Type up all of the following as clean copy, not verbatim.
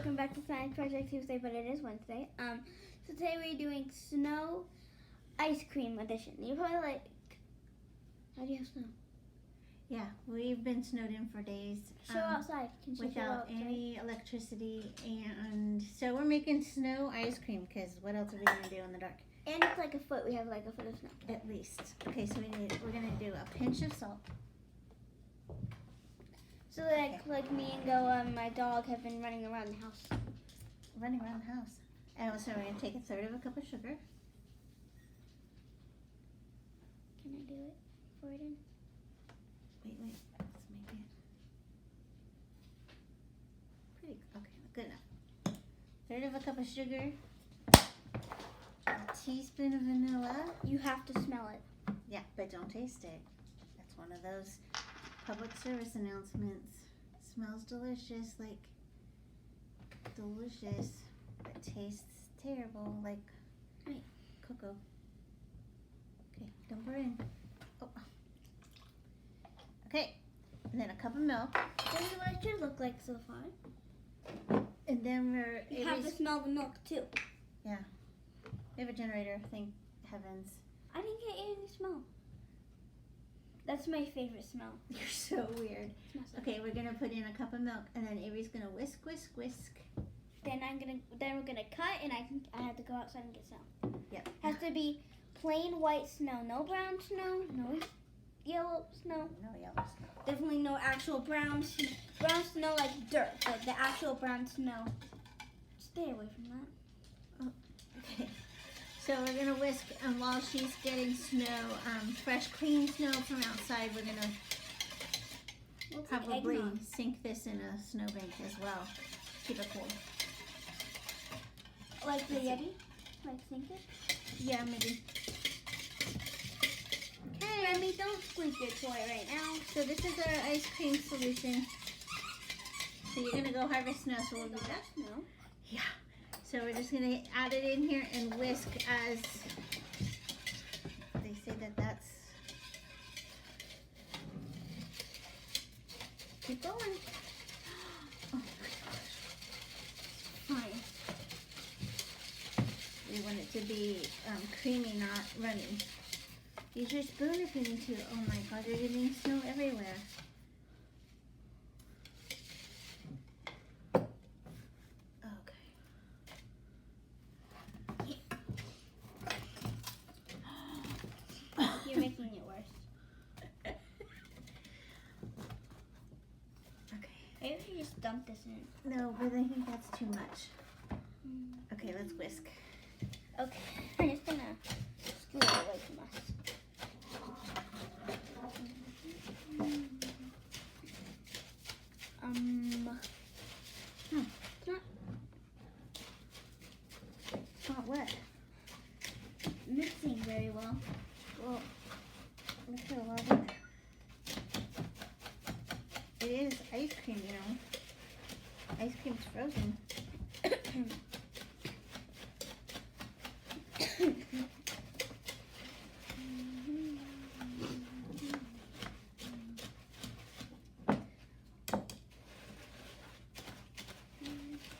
welcome back to Science Project Tuesday, but it is Wednesday. So today we're doing snow ice cream edition. You're probably like, how do you have snow? Yeah, we've been snowed in for days. Show outside. Can you show Without outside? any electricity, and so we're making snow ice cream because what else are we gonna do in the dark? And it's like a foot. We have like a foot of snow. At least. Okay, so we're gonna do a pinch of salt. So like me and Goa, my dog, have been running around the house. Running around the house. And also we're gonna take a third of a cup of sugar. Can I do it? Pour it in. Wait. Let's make it pretty. Okay, good enough. Third of a cup of sugar. A teaspoon of vanilla. You have to smell it. Yeah, but don't taste it. That's one of those public service announcements. Smells delicious, like delicious, but tastes terrible, like cocoa. Okay, dump her in. Oh. Okay, and then a cup of milk. This is what it should look like so far. And then You have to smell the milk too. Yeah. We have a generator, thank heavens. I didn't get any smell. That's my favorite smell. You're so weird. Okay, we're gonna put in a cup of milk, and then Avery's gonna whisk. Then we're gonna cut, and I have to go outside and get snow. Yep. Has to be plain white snow, no brown snow, no yellow snow. No yellow snow. Definitely no actual brown snow. Brown snow like dirt, but the actual brown snow. Stay away from that. Okay. So we're gonna whisk, and while she's getting snow, fresh, clean snow from outside, we're gonna probably sink this in a snowbank as well. Keep it cool. Like the Yeti? Like sink it? Yeah, maybe. Okay, Remy, don't squeak your toy right now. So this is our ice cream solution. So you're gonna go harvest snow, so we'll do that. Snow? Yeah. So we're just gonna add it in here and whisk as they say that's. Keep going. Oh my gosh. Fine. We want it to be creamy, not runny. Use your spoon if you need to. Oh my god, you're getting snow everywhere. You're making it worse. Okay. Maybe if you just dump this in. No, but I think that's too much. Okay, let's whisk. Okay, I'm just gonna scoot it away from us. It's not wet. Mixing very well. Well, look at a lot of it. It is ice cream, you know. Ice cream's frozen.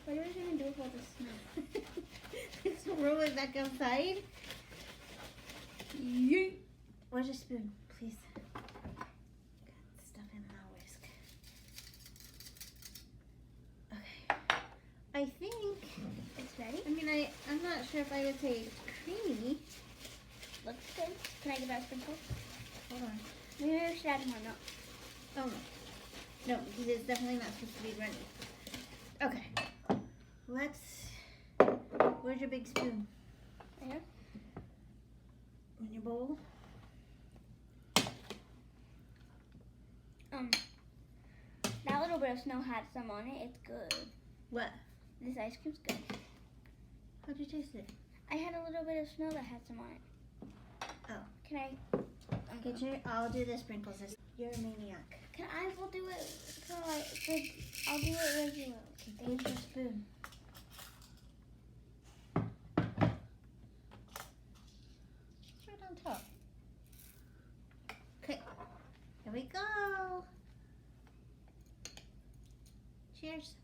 What are we gonna do with all the snow? Let's roll it back outside. Yeet. Where's your spoon, please? Got stuff in my whisk. Okay. I think It's ready? I mean, I'm not sure if I would say creamy. Looks good. Can I give that a sprinkle? Hold on. Maybe I should add more milk. Oh no. No, because it's definitely not supposed to be runny. Okay. Where's your big spoon? There. In your bowl? That little bit of snow had some on it. It's good. What? This ice cream's good. How'd you taste it? I had a little bit of snow that had some on it. Oh. Can I? I'll do the sprinkles. You're a maniac. I will do it. I'll do it regular. Where's your spoon? Right on top. Okay. Here we go. Cheers.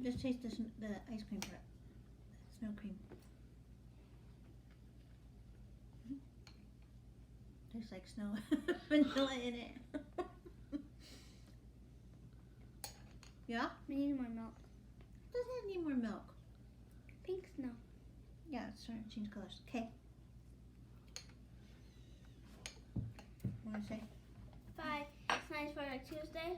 Just taste the ice cream part. Snow cream. Tastes like snow. Vanilla in it. Yeah? We need more milk. Doesn't need more milk. Pink snow. Yeah, it's starting to change colors. Okay. What do I say? 5. It's nice for a Tuesday.